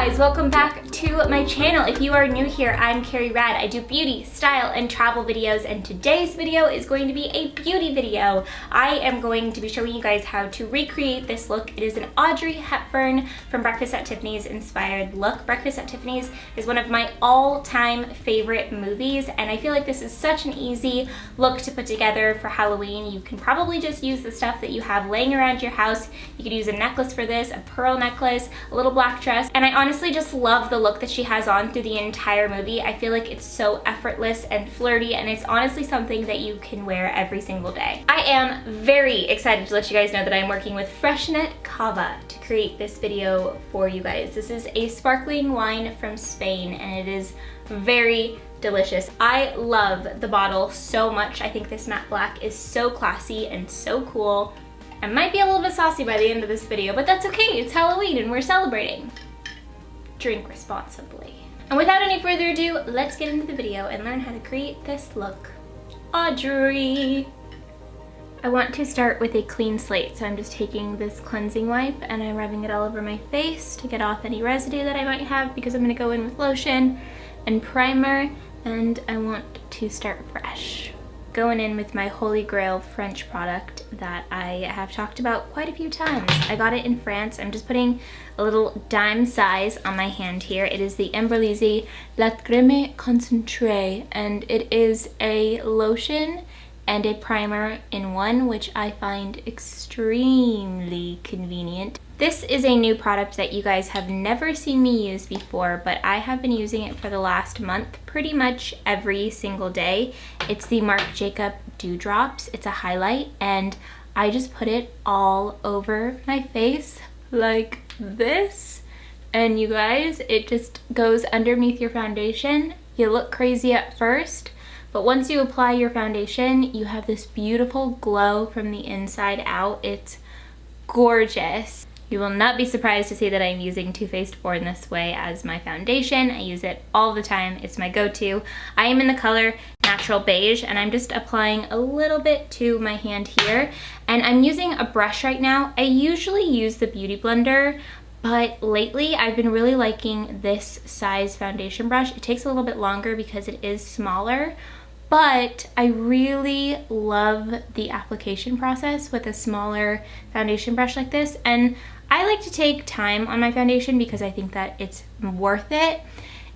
guys, welcome back to my channel. If you are new here, I'm Carrie Rad. I do beauty, style, and travel videos, and today's video is going to be a beauty video. I am going to be showing you guys how to recreate this look. It is an Audrey Hepburn from Breakfast at Tiffany's inspired look. Breakfast at Tiffany's is one of my all-time favorite movies, and I feel like this is such an easy look to put together for Halloween. You can probably just use the stuff that you have laying around your house. You could use a necklace for this, a pearl necklace, a little black dress, and I honestly just love the look that she has on through the entire movie. I feel like it's so effortless and flirty, and it's honestly something that you can wear every single day. I am very excited to let you guys know that I'm working with Freshenet Cava to create this video for you guys. This is a sparkling wine from Spain, and it is very delicious. I love the bottle so much. I think this matte black is so classy and so cool. I might be a little bit saucy by the end of this video, but that's okay. It's Halloween and we're celebrating. Drink responsibly. And without any further ado, let's get into the video and learn how to create this look. Audrey! I want to start with a clean slate, so I'm just taking this cleansing wipe and I'm rubbing it all over my face to get off any residue that I might have, because I'm going to go in with lotion and primer, and I want to start fresh. Going in with my Holy Grail French product that I have talked about quite a few times. I got it in France. I'm just putting a little dime size on my hand here. It is the Embryolisse La Crème Concentrée, and it is a lotion and a primer in one, which I find extremely convenient. This is a new product that you guys have never seen me use before, but I have been using it for the last month pretty much every single day. It's the Marc Jacob Dewdrops. It's a highlight, and I just put it all over my face like this. And you guys, it just goes underneath your foundation. You look crazy at first, but once you apply your foundation, you have this beautiful glow from the inside out. It's gorgeous. You will not be surprised to see that I'm using Too Faced Born This Way as my foundation. I use it all the time. It's my go-to. I am in the color Natural Beige, and I'm just applying a little bit to my hand here. And I'm using a brush right now. I usually use the Beauty Blender, but lately I've been really liking this size foundation brush. It takes a little bit longer because it is smaller, but I really love the application process with a smaller foundation brush like this. And I like to take time on my foundation because I think that it's worth it.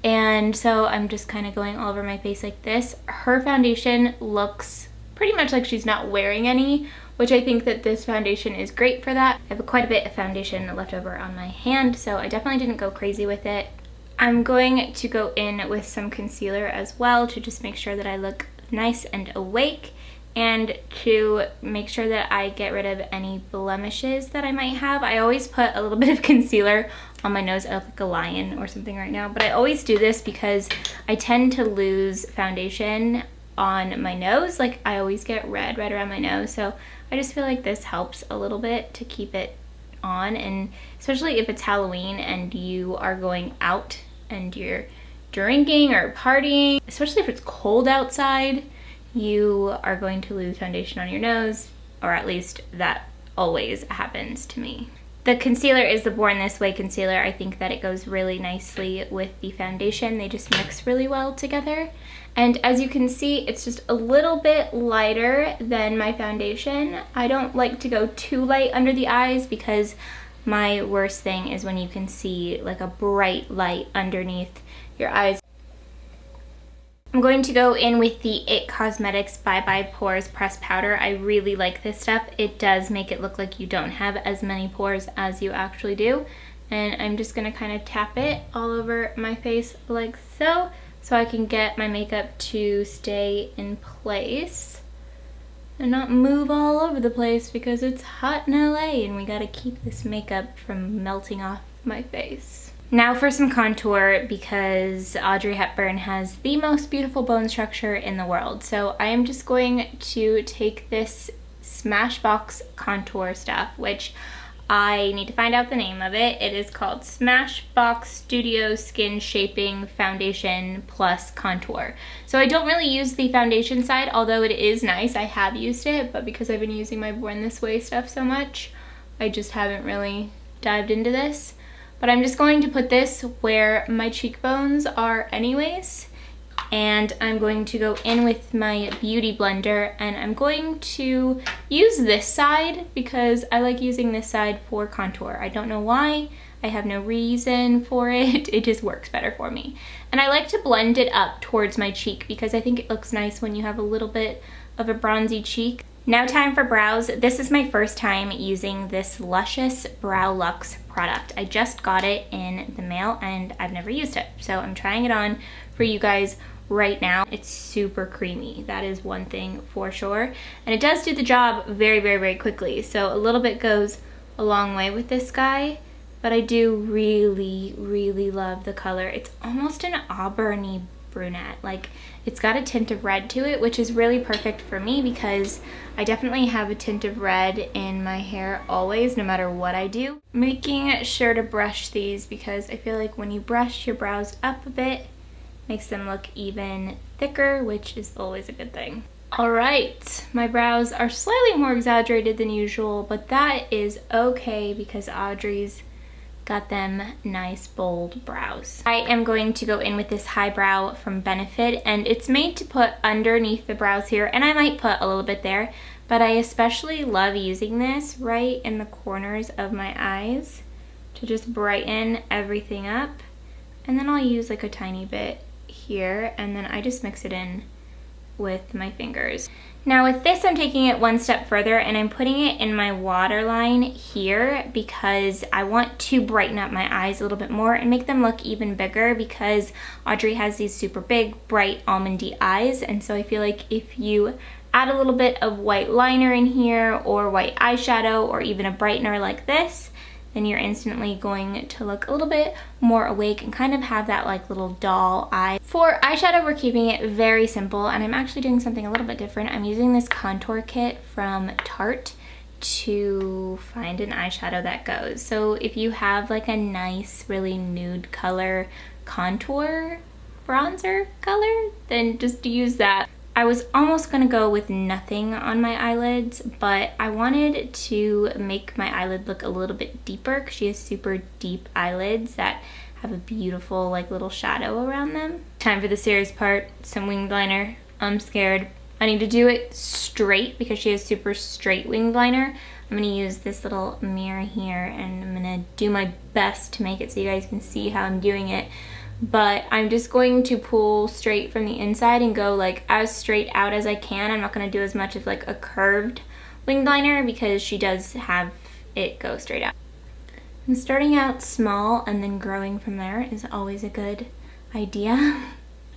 And so I'm just kind of going all over my face like this. Her foundation looks pretty much like she's not wearing any, which I think that this foundation is great for that. I have quite a bit of foundation left over on my hand, so I definitely didn't go crazy with it. I'm going to go in with some concealer as well to just make sure that I look nice and awake, and to make sure that I get rid of any blemishes that I might have. I always put a little bit of concealer on my nose. I look like a lion or something right now, but I always do this because I tend to lose foundation on my nose. Like, I always get red right around my nose, so I just feel like this helps a little bit to keep it on. And especially if it's Halloween and you are going out and you're drinking or partying, especially if it's cold outside, you are going to lose foundation on your nose, or at least that always happens to me. The concealer is the Born This Way concealer. I think that it goes really nicely with the foundation. They just mix really well together. And as you can see, it's just a little bit lighter than my foundation. I don't like to go too light under the eyes because my worst thing is when you can see like a bright light underneath your eyes. I'm going to go in with the IT Cosmetics Bye Bye Pores Pressed Powder. I really like this stuff. It does make it look like you don't have as many pores as you actually do. And I'm just going to kind of tap it all over my face like so I can get my makeup to stay in place and not move all over the place, because it's hot in LA and we gotta keep this makeup from melting off my face. Now for some contour, because Audrey Hepburn has the most beautiful bone structure in the world. So I am just going to take this Smashbox contour stuff, which I need to find out the name of it. It is called Smashbox Studio Skin Shaping Foundation Plus Contour. So I don't really use the foundation side, although it is nice. I have used it, but because I've been using my Born This Way stuff so much, I just haven't really dived into this. but I'm just going to put this where my cheekbones are anyways. And I'm going to go in with my beauty blender, and I'm going to use this side because I like using this side for contour. I don't know why. I have no reason for it. It just works better for me. And I like to blend it up towards my cheek because I think it looks nice when you have a little bit of a bronzy cheek. Now time for brows. This is my first time using this Luscious Brow Luxe product. I just got it in the mail and I've never used it. So I'm trying it on for you guys right now. It's super creamy. That is one thing for sure. And it does do the job very, very, very quickly. So a little bit goes a long way with this guy, but I do really, really love the color. It's almost an auburny brunette. Like, it's got a tint of red to it, which is really perfect for me because I definitely have a tint of red in my hair always, no matter what I do. Making sure to brush these because I feel like when you brush your brows up a bit, makes them look even thicker, which is always a good thing. All right, my brows are slightly more exaggerated than usual, but that is okay because Audrey's got them nice bold brows. I am going to go in with this highbrow from Benefit, and it's made to put underneath the brows here, and I might put a little bit there, but I especially love using this right in the corners of my eyes to just brighten everything up. And then I'll use like a tiny bit here, and then I just mix it in with my fingers. Now with this, I'm taking it one step further and I'm putting it in my waterline here because I want to brighten up my eyes a little bit more and make them look even bigger because Audrey has these super big, bright, almondy eyes, and so I feel like if you add a little bit of white liner in here or white eyeshadow or even a brightener like this, then you're instantly going to look a little bit more awake and kind of have that like little doll eye. For eyeshadow, we're keeping it very simple, and I'm actually doing something a little bit different. I'm using this contour kit from Tarte to find an eyeshadow that goes. So if you have like a nice, really nude color contour bronzer color, then just use that. I was almost gonna go with nothing on my eyelids, but I wanted to make my eyelid look a little bit deeper because she has super deep eyelids that have a beautiful like little shadow around them. Time for the serious part, some winged liner. I'm scared. I need to do it straight because she has super straight winged liner. I'm gonna use this little mirror here and I'm gonna do my best to make it so you guys can see how I'm doing it. But I'm just going to pull straight from the inside and go like as straight out as I can. I'm not going to do as much of like a curved winged liner because she does have it go straight out. And starting out small and then growing from there is always a good idea.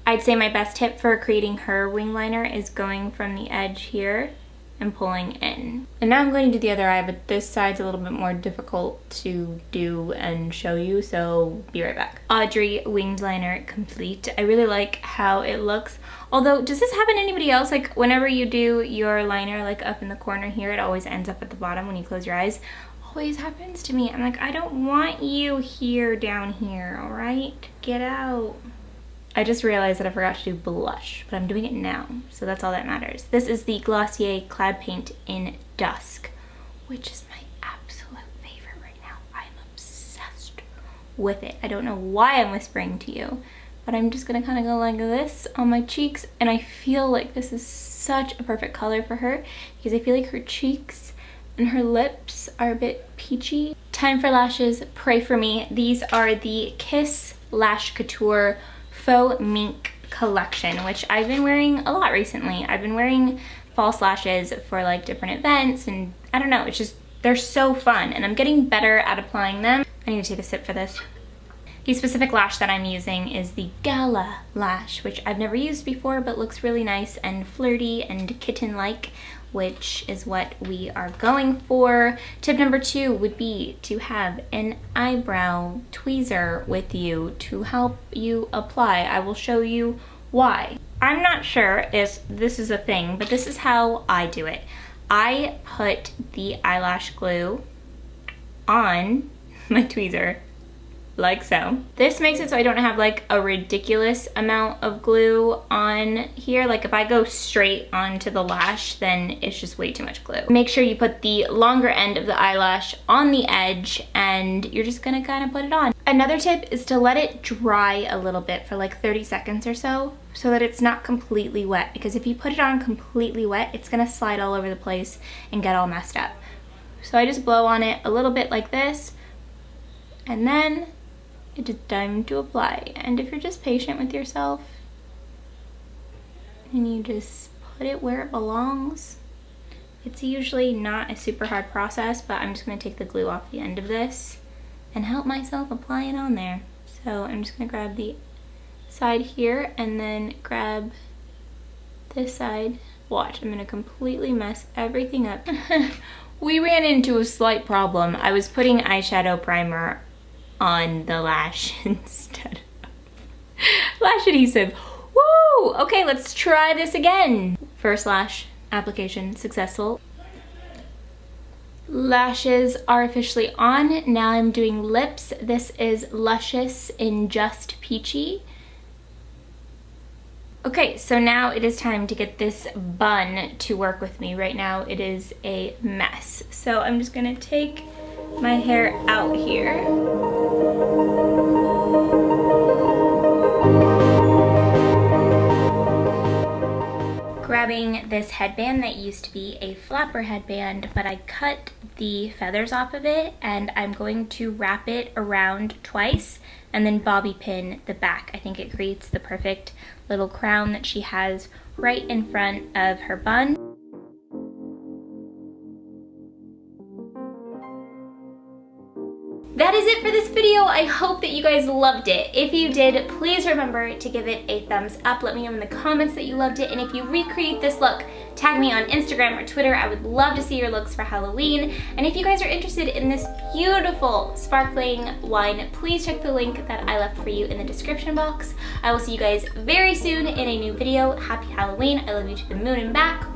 I'd say my best tip for creating her winged liner is going from the edge here and pulling in. And now I'm going to do the other eye, but this side's a little bit more difficult to do and show you, so be right back. Audrey winged liner complete. I really like how it looks. Although, does this happen to anybody else? Like whenever you do your liner like up in the corner here, it always ends up at the bottom when you close your eyes. Always happens to me. I'm like, I don't want you here down here, all right? Get out. I just realized that I forgot to do blush, but I'm doing it now, so that's all that matters. This is the Glossier Cloud Paint in Dusk, which is my absolute favorite right now. I'm obsessed with it. I don't know why I'm whispering to you, but I'm just gonna kind of go like this on my cheeks, and I feel like this is such a perfect color for her because I feel like her cheeks and her lips are a bit peachy. Time for lashes. Pray for me. These are the Kiss Lash Couture Faux Mink collection, which I've been wearing a lot recently. I've been wearing false lashes for like different events, and I don't know, it's just, they're so fun, and I'm getting better at applying them. I need to take a sip for this. The specific lash that I'm using is the Gala lash, which I've never used before, but looks really nice and flirty and kitten-like, which is what we are going for. Tip number 2 would be to have an eyebrow tweezer with you to help you apply. I will show you why. I'm not sure if this is a thing, but this is how I do it. I put the eyelash glue on my tweezer like so. This makes it so I don't have like a ridiculous amount of glue on here. Like if I go straight onto the lash, then it's just way too much glue. Make sure you put the longer end of the eyelash on the edge and you're just gonna kind of put it on. Another tip is to let it dry a little bit for like 30 seconds or so that it's not completely wet, because if you put it on completely wet, it's gonna slide all over the place and get all messed up. So I just blow on it a little bit like this, and then it is time to apply. And if you're just patient with yourself and you just put it where it belongs, it's usually not a super hard process, but I'm just gonna take the glue off the end of this and help myself apply it on there. So I'm just gonna grab the side here and then grab this side. Watch, I'm gonna completely mess everything up. We ran into a slight problem. I was putting eyeshadow primer on the lash instead of lash adhesive. Woo! Okay, let's try this again. First lash application successful. Lashes are officially on. Now I'm doing lips. This is Luscious in Just Peachy. Okay, so now it is time to get this bun to work with me. Right now it is a mess. So I'm just gonna take my hair out here. Grabbing this headband that used to be a flapper headband, but I cut the feathers off of it, and I'm going to wrap it around twice and then bobby pin the back. I think it creates the perfect little crown that she has right in front of her bun. That is it for this video. I hope that you guys loved it. If you did, please remember to give it a thumbs up. Let me know in the comments that you loved it. And if you recreate this look, tag me on Instagram or Twitter. I would love to see your looks for Halloween. And if you guys are interested in this beautiful sparkling wine, please check the link that I left for you in the description box. I will see you guys very soon in a new video. Happy Halloween. I love you to the moon and back.